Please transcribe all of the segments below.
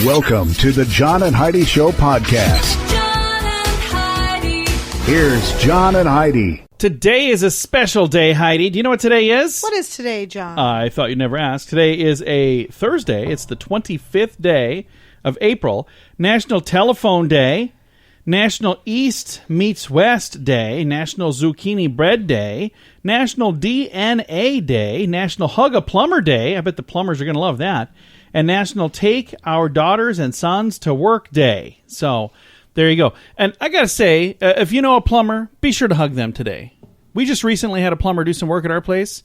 Welcome to the John and Heidi Show podcast. John and Heidi. Here's John and Heidi. Today is a special day, Heidi. Do you know what today is? What is today, John? I thought you'd never ask. Today is a Thursday. It's the 25th day of April. National Telephone Day. National East Meets West Day. National Zucchini Bread Day. National DNA Day. National Hug a Plumber Day. I bet the plumbers are going to love that. And National Take Our Daughters and Sons to Work Day. So there you go. And I got to say, if you know a plumber, be sure to hug them today. We just recently had a plumber do some work at our place.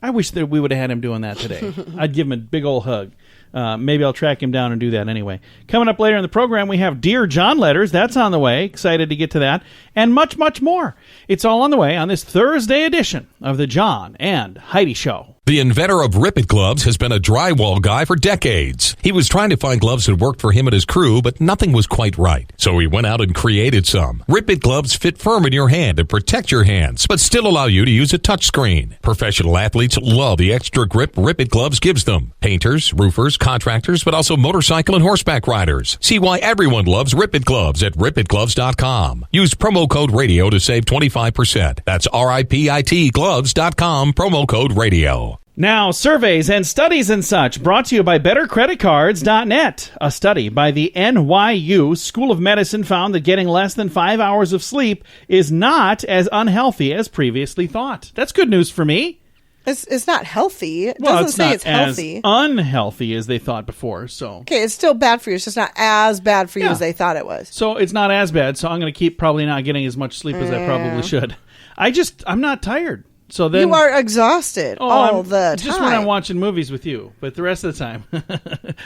I wish that we would have had him doing that today. I'd give him a big old hug. Maybe I'll track him down and do that anyway. Coming up later in the program, we have Dear John Letters. That's on the way. Excited to get to that. And much, much more. It's all on the way on this Thursday edition of the John and Heidi Show. The inventor of Rip-It gloves has been a drywall guy for decades. He was trying to find gloves that worked for him and his crew, but nothing was quite right. So he went out and created some. Rip-It gloves fit firm in your hand and protect your hands, but still allow you to use a touchscreen. Professional athletes love the extra grip Rip-It gloves gives them. Painters, roofers, contractors, but also motorcycle and horseback riders. See why everyone loves Rip-It gloves at ripitgloves.com. Use promo code radio to save 25%. That's RIPIT gloves.com, promo code radio. Now, surveys and studies and such brought to you by BetterCreditCards.net. A study by the NYU School of Medicine found that getting less than 5 hours of sleep is not as unhealthy as previously thought. That's good news for me. It's not healthy. It Well, doesn't say it's healthy. as unhealthy as they thought before. So Okay, it's still bad for you. It's just not as bad for you Yeah. as they thought it was. So it's not as bad. So I'm going to keep probably not getting as much sleep as I probably should. I'm not tired. So then You are exhausted all the time. Just when I'm watching movies with you, but the rest of the time,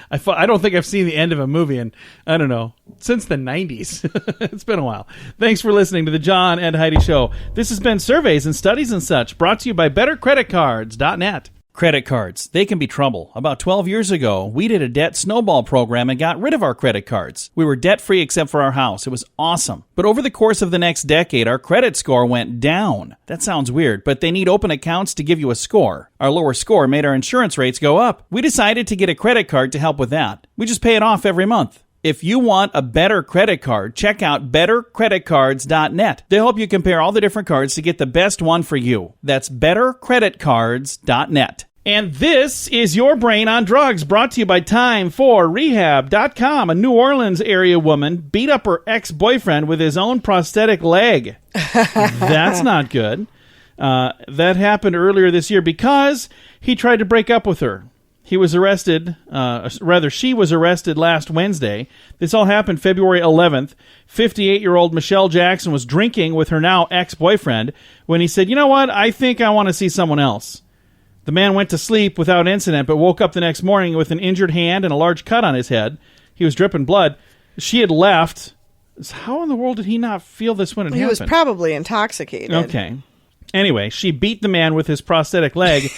I don't think I've seen the end of a movie in, I don't know, since the 90s. It's been a while. Thanks for listening to the John and Heidi Show. This has been Surveys and Studies and Such, brought to you by BetterCreditCards.net. Credit cards, they can be trouble. About 12 years ago, we did a debt snowball program and got rid of our credit cards. We were debt-free except for our house. It was awesome. But over the course of the next decade, our credit score went down. That sounds weird, but they need open accounts to give you a score. Our lower score made our insurance rates go up. We decided to get a credit card to help with that. We just pay it off every month. If you want a better credit card, check out BetterCreditCards.net. They'll help you compare all the different cards to get the best one for you. That's BetterCreditCards.net. And this is Your Brain on Drugs, brought to you by Time4Rehab.com. A New Orleans area woman beat up her ex-boyfriend with his own prosthetic leg. That's not good. That happened earlier this year because he tried to break up with her. He was arrested, she was arrested last Wednesday. This all happened February 11th. 58-year-old Michelle Jackson was drinking with her now ex-boyfriend when he said, "You know what? I think I want to see someone else." The man went to sleep without incident, but woke up the next morning with an injured hand and a large cut on his head. He was dripping blood. She had left. How in the world did he not feel this when it happened? He was probably intoxicated. Okay. Anyway, she beat the man with his prosthetic leg.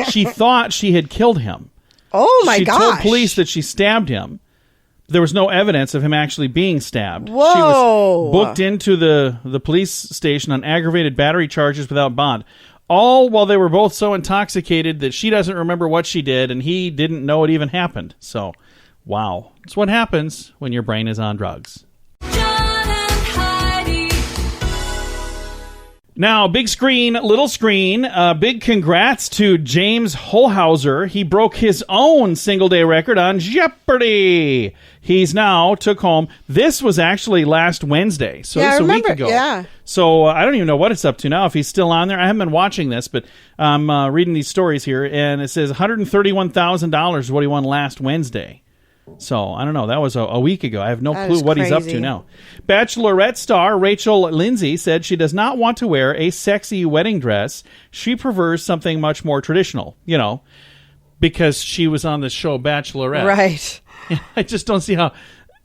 She thought she had killed him. Oh, my gosh. She told police that she stabbed him. There was no evidence of him actually being stabbed. Whoa. She was booked into the police station on aggravated battery charges without bond. All while they were both so intoxicated that she doesn't remember what she did and he didn't know it even happened. So, wow. It's what happens when your brain is on drugs. John and Heidi. Now, big screen, little screen, big congrats to James Holhauser. He broke his own single-day record on Jeopardy! He's now took home, this was actually last Wednesday, so Yeah, this I is a remember, week ago. yeah. So I don't even know what it's up to now, if he's still on there. I haven't been watching this, but I'm reading these stories here, and it says $131,000 is what he won last Wednesday. So, I don't know. That was a week ago. I have no clue what he's up to now. Bachelorette star Rachel Lindsay said she does not want to wear a sexy wedding dress. She prefers something much more traditional, because she was on the show Bachelorette. Right. I just don't see how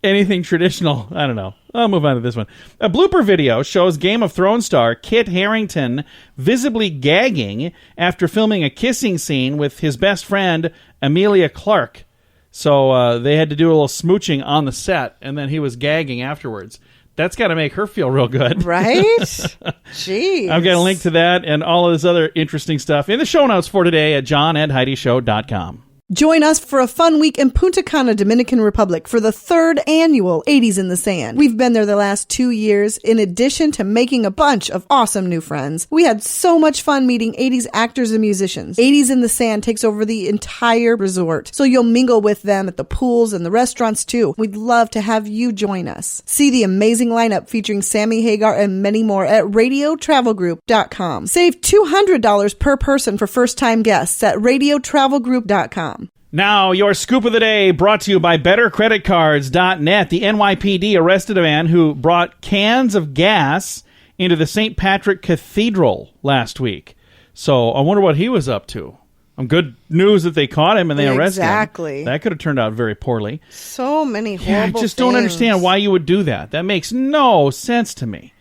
anything traditional, I don't know. I'll move on to this one. A blooper video shows Game of Thrones star Kit Harington visibly gagging after filming a kissing scene with his best friend Emilia Clarke. So they had to do a little smooching on the set, and then he was gagging afterwards. That's got to make her feel real good. Right? Jeez. I've got a link to that and all of this other interesting stuff in the show notes for today at johnandheidishow.com. Join us for a fun week in Punta Cana, Dominican Republic for the 3rd annual 80s in the Sand. We've been there the last 2 years. In addition to making a bunch of awesome new friends, we had so much fun meeting 80s actors and musicians. 80s in the Sand takes over the entire resort, so you'll mingle with them at the pools and the restaurants too. We'd love to have you join us. See the amazing lineup featuring Sammy Hagar and many more at radiotravelgroup.com. Save $200 per person for first-time guests at radiotravelgroup.com. Now, your scoop of the day brought to you by BetterCreditCards.net. The NYPD arrested a man who brought cans of gas into the St. Patrick Cathedral last week. So I wonder what he was up to. Good news that they caught him and they arrested him. Exactly. That could have turned out very poorly. So many horrible I just don't understand why you would do that. That makes no sense to me.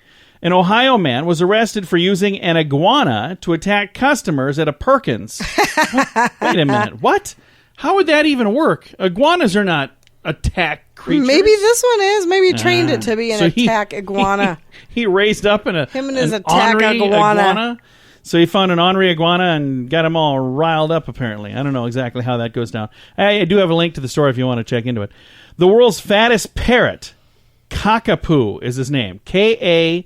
An Ohio man was arrested for using an iguana to attack customers at a Perkins. Wait a minute. What? How would that even work? Iguanas are not attack creatures. Maybe this one is. Maybe he trained it to be an attack iguana. He raised up him and his attack iguana. So he found an ornery iguana and got him all riled up, apparently. I don't know exactly how that goes down. I do have a link to the story if you want to check into it. The world's fattest parrot, Kakapoo is his name. K-A-K-A-P-O.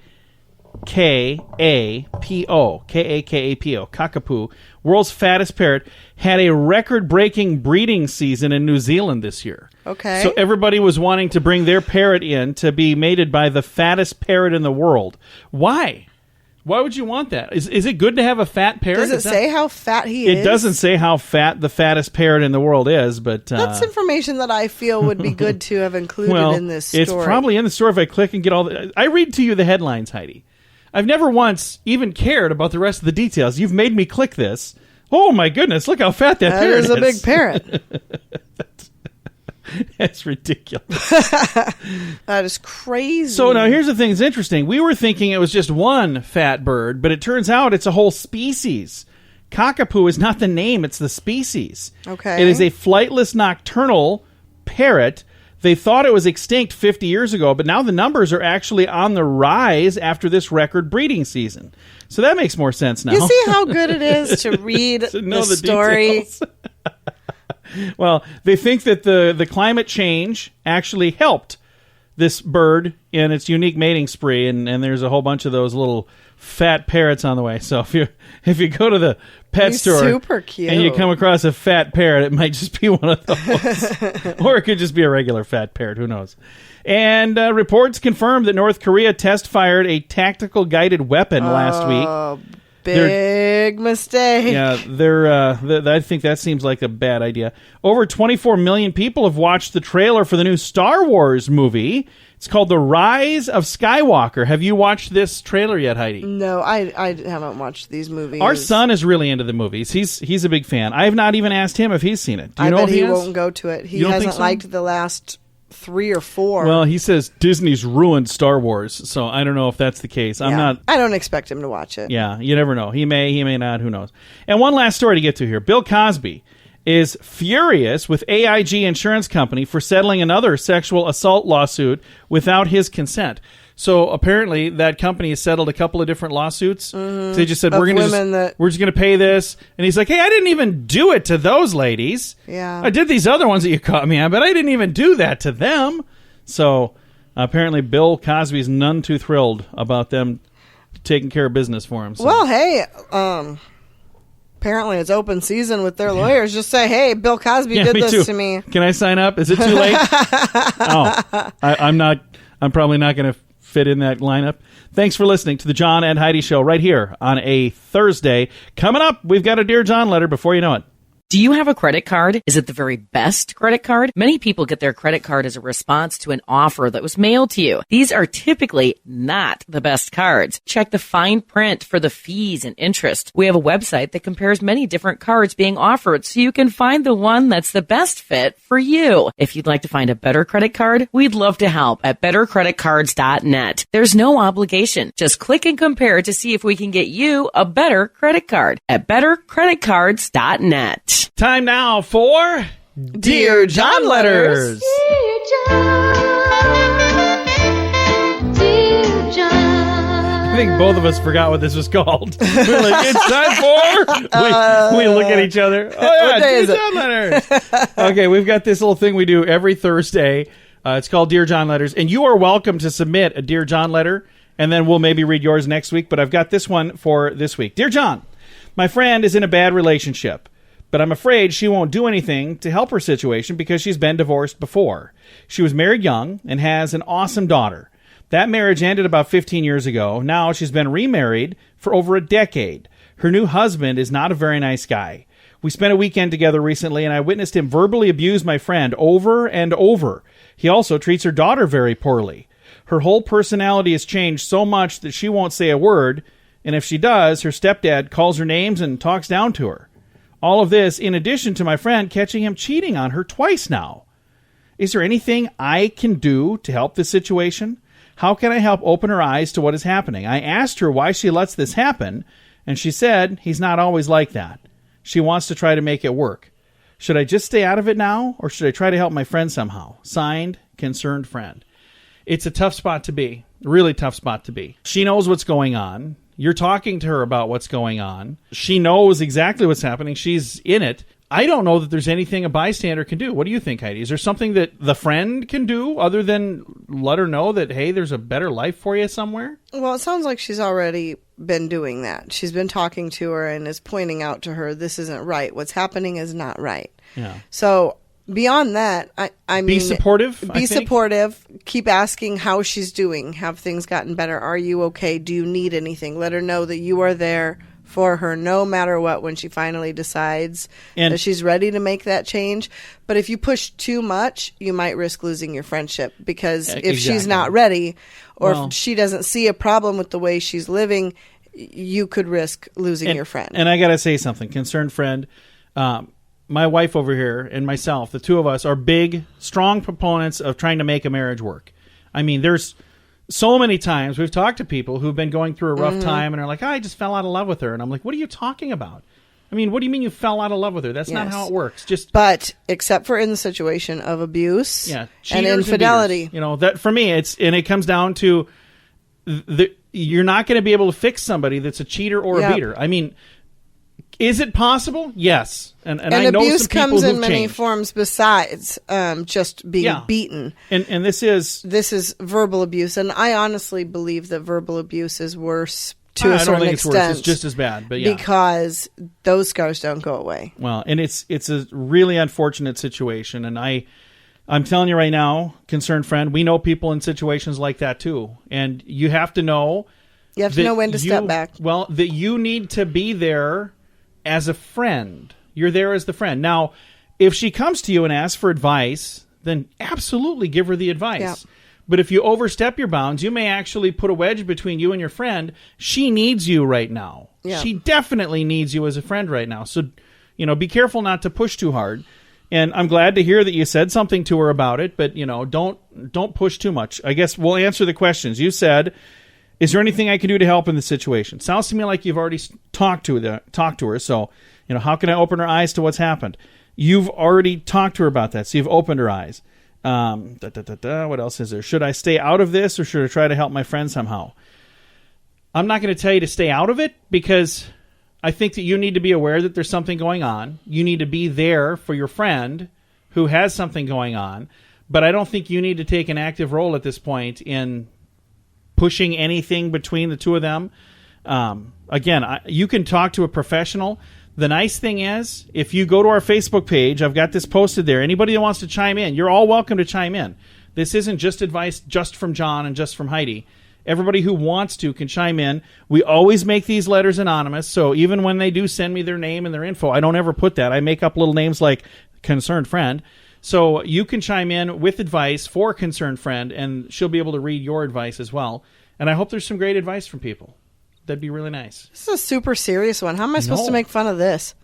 K-A-K-A-P-O. Kakapoo, world's fattest parrot, had a record-breaking breeding season in New Zealand this year. Okay. So everybody was wanting to bring their parrot in to be mated by the fattest parrot in the world. Why? Why would you want that? Is it good to have a fat parrot? Does it say how fat he is? It doesn't say how fat the fattest parrot in the world is, but... that's information that I feel would be good to have included in this story. It's probably in the story if I click and get all the... I read to you the headlines, Heidi. I've never once even cared about the rest of the details. You've made me click this. Oh, my goodness, look how fat that parrot is. That is a big parrot. That's ridiculous. That is crazy. So now here's the thing that's interesting. We were thinking it was just one fat bird, but it turns out it's a whole species. Kakapoo is not the name, it's the species. Okay. It is a flightless nocturnal parrot. They thought it was extinct 50 years ago, but now the numbers are actually on the rise after this record breeding season. So that makes more sense now. You see how good it is to read to know the the story? details. Well, they think that the climate change actually helped this bird in its unique mating spree, and there's a whole bunch of those little fat parrots on the way. So if you go to the pet store super cute. and you come across a fat parrot, it might just be one of those. Or it could just be a regular fat parrot. Who knows? And reports confirm that North Korea test-fired a tactical guided weapon last week. Big mistake. Yeah, I think that seems like a bad idea. Over 24 million people have watched the trailer for the new Star Wars movie. It's called The Rise of Skywalker. Have you watched this trailer yet, Heidi? No, I haven't watched these movies. Our son is really into the movies. He's a big fan. I have not even asked him if he's seen it. Do you I know bet if he has? won't go to it. He You don't think hasn't so? liked the last 3 or 4. Well, he says Disney's ruined Star Wars, so I don't know if that's the case. I'm not... I don't expect him to watch it. Yeah, you never know. He may not. Who knows? And one last story to get to here. Bill Cosby is furious with AIG Insurance Company for settling another sexual assault lawsuit without his consent. So apparently that company has settled a couple of different lawsuits. Mm-hmm. They just said, we're just going to pay this. And he's like, hey, I didn't even do it to those ladies. Yeah. I did these other ones that you caught me on, but I didn't even do that to them. So apparently Bill Cosby's none too thrilled about them taking care of business for him. So. Well, hey, apparently it's open season with their lawyers. Just say, hey, Bill Cosby did this to me. Can I sign up? Is it too late? I'm probably not going to fit in that lineup. Thanks for listening to the John and Heidi Show right here on a Thursday. Coming up, we've got a Dear John letter before you know it. Do you have a credit card? Is it the very best credit card? Many people get their credit card as a response to an offer that was mailed to you. These are typically not the best cards. Check the fine print for the fees and interest. We have a website that compares many different cards being offered so you can find the one that's the best fit for you. If you'd like to find a better credit card, we'd love to help at bettercreditcards.net. There's no obligation. Just click and compare to see if we can get you a better credit card at bettercreditcards.net. Time now for Dear John Letters. Dear John, I think both of us forgot what this was called. We're like, it's time for... We look at each other. Oh, yeah, What day is Dear it? John Letters. Okay, we've got this little thing we do every Thursday. It's called Dear John Letters. And you are welcome to submit a Dear John letter, and then we'll maybe read yours next week. But I've got this one for this week. Dear John, my friend is in a bad relationship, but I'm afraid she won't do anything to help her situation because she's been divorced before. She was married young and has an awesome daughter. That marriage ended about 15 years ago. Now she's been remarried for over a decade. Her new husband is not a very nice guy. We spent a weekend together recently, and I witnessed him verbally abuse my friend over and over. He also treats her daughter very poorly. Her whole personality has changed so much that she won't say a word, and if she does, her stepdad calls her names and talks down to her. All of this in addition to my friend catching him cheating on her twice now. Is there anything I can do to help this situation? How can I help open her eyes to what is happening? I asked her why she lets this happen, and she said he's not always like that. She wants to try to make it work. Should I just stay out of it now, or should I try to help my friend somehow? Signed, Concerned Friend. It's a tough spot to be. Really tough spot to be. She knows what's going on. You're talking to her about what's going on. She knows exactly what's happening. She's in it. I don't know that there's anything a bystander can do. What do you think, Heidi? Is there something that the friend can do other than let her know that, hey, there's a better life for you somewhere? Well, it sounds like she's already been doing that. She's been talking to her and is pointing out to her, this isn't right. What's happening is not right. Yeah. So beyond that, I mean... Be supportive, Be supportive. Keep asking how she's doing. Have things gotten better? Are you okay? Do you need anything? Let her know that you are there for her no matter what when she finally decides that she's ready to make that change. But if you push too much, you might risk losing your friendship because if she's not ready or if she doesn't see a problem with the way she's living, you could risk losing your friend. And I got to say something, Concerned Friend. My wife over here and myself, the two of us, are big, strong proponents of trying to make a marriage work. I mean, there's so many times we've talked to people who've been going through a rough time and are like, I just fell out of love with her. And I'm like, what are you talking about? I mean, what do you mean you fell out of love with her? That's not how it works. But except for in the situation of abuse and cheaters infidelity. And that for me, it comes down to you're not going to be able to fix somebody that's a cheater or a beater. I mean, is it possible? Yes. And I know abuse some people comes in who've many changed. forms besides just being beaten. And this is verbal abuse, and I honestly believe that verbal abuse is worse to a I certain don't think extent. it's worse. It's just as bad, but because those scars don't go away. Well, and it's a really unfortunate situation, and I'm telling you right now, Concerned Friend, we know people in situations like that too, and you have to know. You have to know when to step back. Well, that you need to be there as a friend. You're there as the friend. Now, if she comes to you and asks for advice, then absolutely give her the advice. Yeah. But if you overstep your bounds, you may actually put a wedge between you and your friend. She needs you right now. Yeah. She definitely needs you as a friend right now. So, be careful not to push too hard. And I'm glad to hear that you said something to her about it, but, don't push too much. I guess we'll answer the questions. You said, is there anything I can do to help in this situation? Sounds to me like you've already talked to her. So, how can I open her eyes to what's happened? You've already talked to her about that, so you've opened her eyes. What else is there? Should I stay out of this, or should I try to help my friend somehow? I'm not going to tell you to stay out of it, because I think that you need to be aware that there's something going on. You need to be there for your friend who has something going on. But I don't think you need to take an active role at this point in pushing anything between the two of them. Again, you can talk to a professional. The nice thing is, if you go to our Facebook page, I've got this posted there. Anybody that wants to chime in, you're all welcome to chime in. This isn't just advice just from John and just from Heidi. Everybody who wants to can chime in. We always make these letters anonymous, so even when they do send me their name and their info, I don't ever put that. I make up little names like Concerned Friend. So you can chime in with advice for Concerned Friend, and she'll be able to read your advice as well. And I hope there's some great advice from people. That'd be really nice. This is a super serious one. How am I supposed to make fun of this?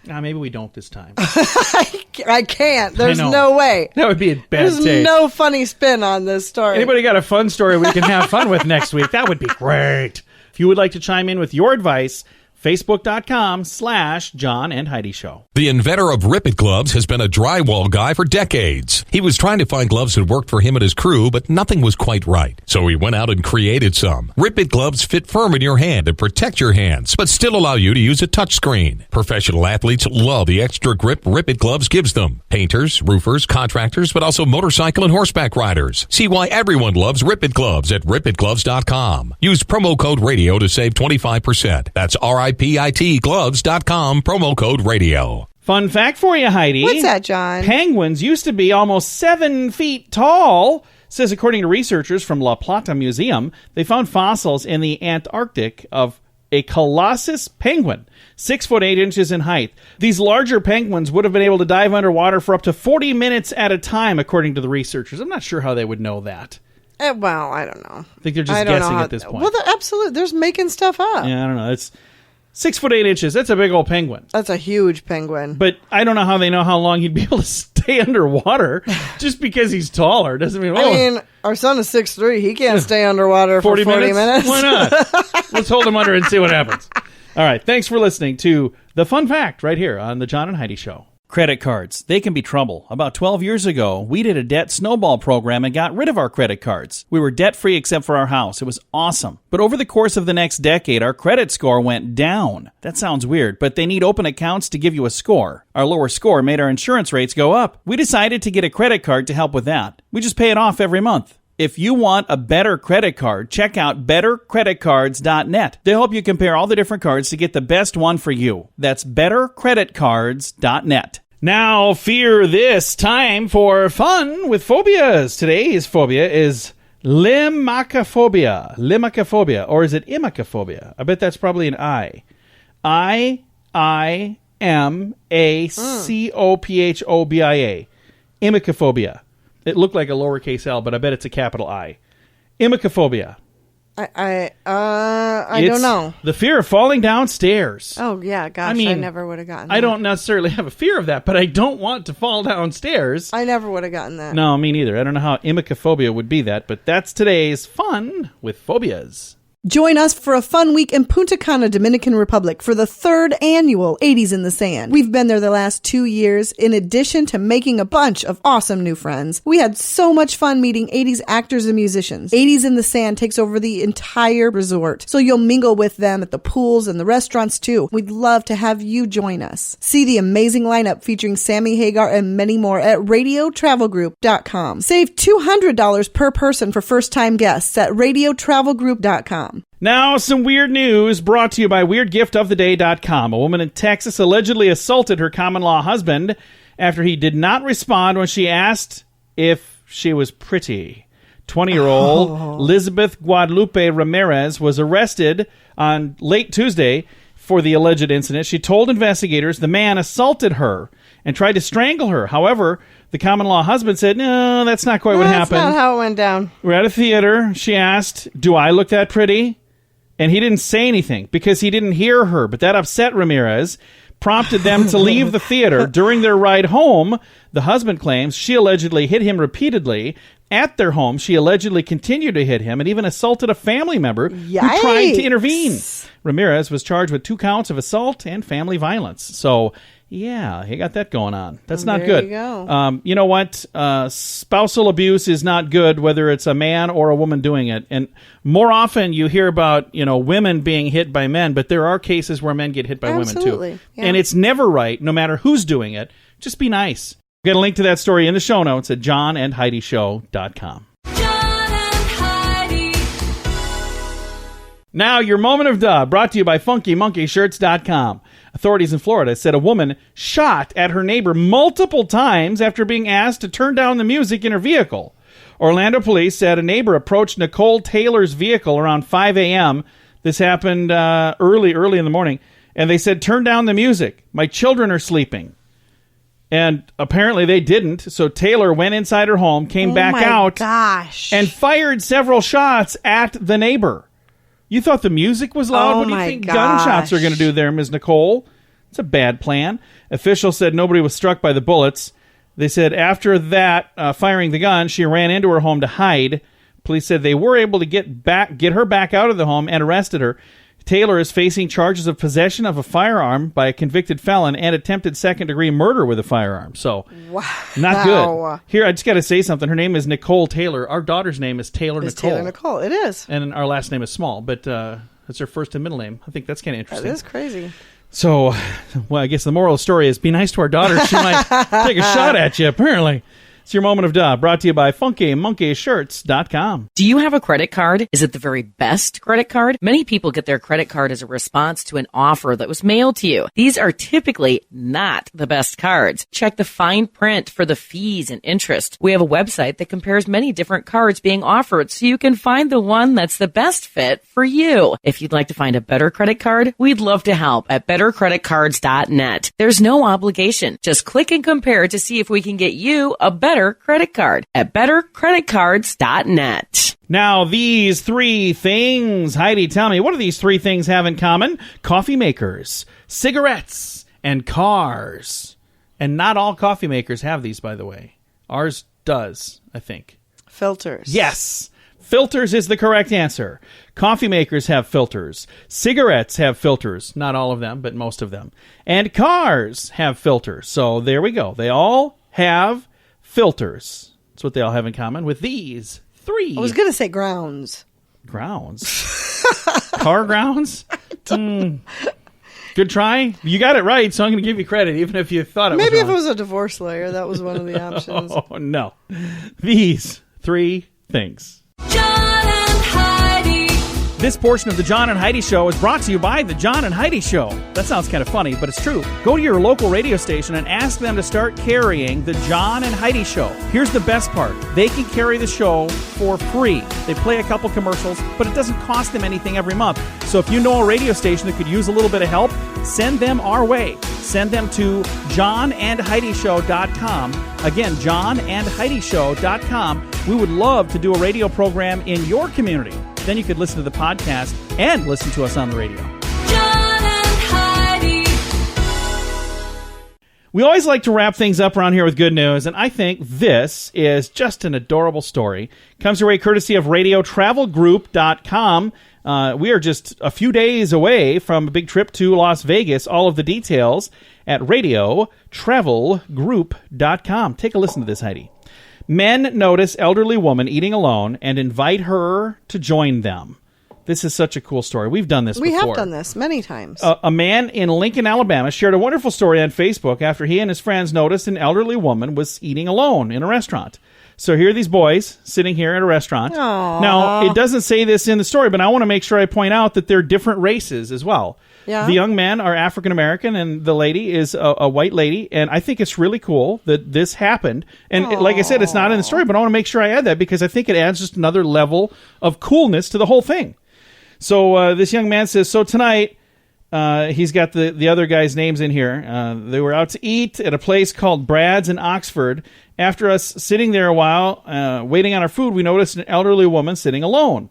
Maybe we don't this time. I can't. There's I know. no way. That would be a bad There's taste. no funny spin on this story. Anybody got a fun story we can have fun with next week? That would be great. If you would like to chime in with your advice Facebook.com/John and Heidi Show. The inventor of Rip It gloves has been a drywall guy for decades. He was trying to find gloves that worked for him and his crew, but nothing was quite right. So he went out and created some. Rip It gloves fit firm in your hand and protect your hands, but still allow you to use a touchscreen. Professional athletes love the extra grip Rip It gloves gives them. Painters, roofers, contractors, but also motorcycle and horseback riders. See why everyone loves Rip It gloves at ripitgloves.com. Use promo code radio to save 25%. That's RIPIT gloves.com, promo code radio. Fun fact for you, Heidi. What's that, John? Penguins used to be almost 7 feet tall. Says according to researchers from La Plata Museum, they found fossils in the Antarctic of a colossus penguin, 6 foot 8 inches in height. These larger penguins would have been able to dive underwater for up to 40 minutes at a time, according to the researchers. I'm not sure how they would know that. Well, I don't know. I think they're just guessing at this point. Well, absolutely. They're just making stuff up. Yeah, I don't know. It's 6 foot 8 inches. That's a big old penguin. That's a huge penguin. But I don't know how they know how long he'd be able to stay underwater just because he's taller. Doesn't mean, I mean, our son is 6'3". He can't stay underwater for 40 minutes. Why not? Let's hold him under and see what happens. All right. Thanks for listening to The Fun Fact right here on The John and Heidi Show. Credit cards. They can be trouble. About 12 years ago, we did a debt snowball program and got rid of our credit cards. We were debt-free except for our house. It was awesome. But over the course of the next decade, our credit score went down. That sounds weird, but they need open accounts to give you a score. Our lower score made our insurance rates go up. We decided to get a credit card to help with that. We just pay it off every month. If you want a better credit card, check out bettercreditcards.net. They'll help you compare all the different cards to get the best one for you. That's bettercreditcards.net. Now, fear this. Time for fun with phobias. Today's phobia is limacophobia. Limacophobia. Or is it imacophobia? I bet that's probably an I. I-I-M-A-C-O-P-H-O-B-I-A. Imacophobia. It looked like a lowercase L, but I bet it's a capital I. Imacophobia. I don't know. The fear of falling downstairs. Oh, yeah. Gosh, I never would have gotten that. I don't necessarily have a fear of that, but I don't want to fall downstairs. I never would have gotten that. No, me neither. I don't know how imacophobia would be that, but that's today's fun with phobias. Join us for a fun week in Punta Cana, Dominican Republic for the 3rd annual 80s in the Sand. We've been there the last 2 years, in addition to making a bunch of awesome new friends. We had so much fun meeting 80s actors and musicians. 80s in the Sand takes over the entire resort, so you'll mingle with them at the pools and the restaurants too. We'd love to have you join us. See the amazing lineup featuring Sammy Hagar and many more at radiotravelgroup.com. Save $200 per person for first-time guests at radiotravelgroup.com. Now, some weird news brought to you by WeirdGiftOfTheDay.com. A woman in Texas allegedly assaulted her common-law husband after he did not respond when she asked if she was pretty. 20-year-old Elizabeth Guadalupe Ramirez was arrested on late Tuesday for the alleged incident. She told investigators the man assaulted her and tried to strangle her. However, the common-law husband said, no, that's not quite what happened. That's not how it went down. We're at a theater. She asked, do I look that pretty? And he didn't say anything because he didn't hear her. But that upset Ramirez, prompted them to leave the theater. During their ride home, the husband claims she allegedly hit him repeatedly. At their home, she allegedly continued to hit him and even assaulted a family member who tried to intervene. Ramirez was charged with 2 counts of assault and family violence. So, yeah, he got that going on. That's not good. There you go. You know what? Spousal abuse is not good, whether it's a man or a woman doing it. And more often you hear about, women being hit by men, but there are cases where men get hit by women too. Yeah. And it's never right, no matter who's doing it. Just be nice. Get a link to that story in the show notes at johnandheidishow.com. John and Heidi. Now, your moment of duh, brought to you by FunkyMonkeyShirts.com. Authorities in Florida said a woman shot at her neighbor multiple times after being asked to turn down the music in her vehicle. Orlando police said a neighbor approached Nicole Taylor's vehicle around 5 a.m. This happened early in the morning. And they said, turn down the music. My children are sleeping. And apparently they didn't. So Taylor went inside her home, came back out, and fired several shots at the neighbor. You thought the music was loud? What do you think gunshots are going to do there, Ms. Nicole? It's a bad plan. Officials said nobody was struck by the bullets. They said after that, firing the gun, she ran into her home to hide. Police said they were able to get her back out of the home and arrested her. Taylor is facing charges of possession of a firearm by a convicted felon and attempted second-degree murder with a firearm. So, not good. Here, I just got to say something. Her name is Nicole Taylor. Our daughter's name is Taylor Nicole. It's Taylor Nicole. It is. And our last name is Small, but that's her first and middle name. I think that's kind of interesting. That is crazy. So, well, I guess the moral of the story is be nice to our daughter. She might take a shot at you, apparently. It's your moment of duh, brought to you by FunkyMonkeyShirts.com. Do you have a credit card? Is it the very best credit card? Many people get their credit card as a response to an offer that was mailed to you. These are typically not the best cards. Check the fine print for the fees and interest. We have a website that compares many different cards being offered so you can find the one that's the best fit for you. If you'd like to find a better credit card, we'd love to help at bettercreditcards.net. There's no obligation. Just click and compare to see if we can get you a better credit card at bettercreditcards.net. Now, these three things, Heidi, tell me, what do these three things have in common? Coffee makers, cigarettes, and cars. And not all coffee makers have these, by the way. Ours does, I think. Filters. Yes. Filters is the correct answer. Coffee makers have filters. Cigarettes have filters. Not all of them, but most of them. And cars have filters. So there we go. They all have filters. That's what they all have in common with these three. I was going to say grounds. Grounds? Car grounds? Good try. You got it right, so I'm going to give you credit, even if you thought it was Maybe wrong. if it was a divorce lawyer, that was one of the options. Oh, no. These three things. John and Heidi. This portion of the John and Heidi Show is brought to you by the John and Heidi Show. That sounds kind of funny, but it's true. Go to your local radio station and ask them to start carrying the John and Heidi Show. Here's the best part. They can carry the show for free. They play a couple commercials, but it doesn't cost them anything every month. So if you know a radio station that could use a little bit of help, send them our way. Send them to johnandheidishow.com. Again, johnandheidishow.com. We would love to do a radio program in your community. Then you could listen to the podcast and listen to us on the radio. John and Heidi. We always like to wrap things up around here with good news, and I think this is just an adorable story. Comes your way courtesy of RadioTravelGroup.com. We are just a few days away from a big trip to Las Vegas. All of the details at RadioTravelGroup.com. Take a listen to this, Heidi. Men notice elderly woman eating alone and invite her to join them. This is such a cool story. We've done this before. We have done this many times. A man in Lincoln, Alabama shared a wonderful story on Facebook after he and his friends noticed an elderly woman was eating alone in a restaurant. So here are these boys sitting here at a restaurant. Aww. Now, it doesn't say this in the story, but I want to make sure I point out that they're different races as well. Yeah. The young men are African American, and the lady is a white lady. And I think it's really cool that this happened. And like I said, it's not in the story, but I want to make sure I add that because I think it adds just another level of coolness to the whole thing. So this young man says, so tonight, he's got the other guys' names in here. They were out to eat at a place called Brad's in Oxford. After us sitting there a while, waiting on our food, we noticed an elderly woman sitting alone.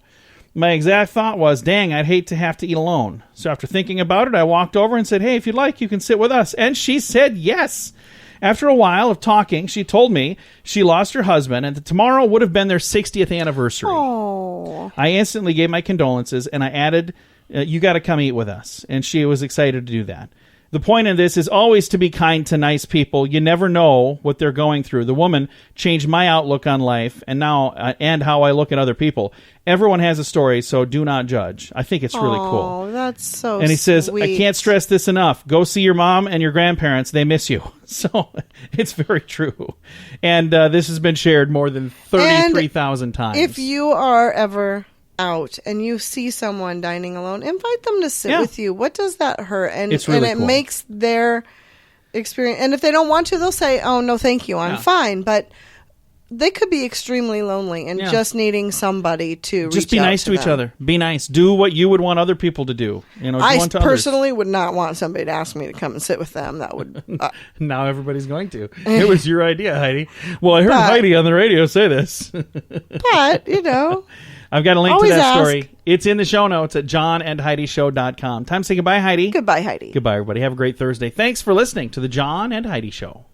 My exact thought was, dang, I'd hate to have to eat alone. So after thinking about it, I walked over and said, hey, if you'd like, you can sit with us. And she said yes. After a while of talking, she told me she lost her husband and that tomorrow would have been their 60th anniversary. Oh. I instantly gave my condolences and I added, you got to come eat with us. And she was excited to do that. The point in this is always to be kind to nice people. You never know what they're going through. The woman changed my outlook on life and now and how I look at other people. Everyone has a story, so do not judge. I think it's really cool. Oh, that's so And he says, sweet. I can't stress this enough. Go see your mom and your grandparents. They miss you. So it's very true. And this has been shared more than 33,000 times. If you are ever out and you see someone dining alone, invite them to sit with you. What does that hurt? And It's really and it cool. makes their experience, and if they don't want to, they'll say, oh no thank you, I'm fine. But they could be extremely lonely and just needing somebody to just reach be out nice to each them. other. Be nice. Do what you would want other people to do. You know, do I unto others. personally would not want somebody to ask me to come and sit with them. That would Now everybody's going to. It was your idea, Heidi. Well, I heard But- Heidi on the radio say this. but you know, I've got a link to Always that ask. story. It's in the show notes at johnandheidishow.com. Time to say goodbye, Heidi. goodbye, Heidi. Goodbye, everybody. Have a great Thursday. Thanks for listening to the John and Heidi Show.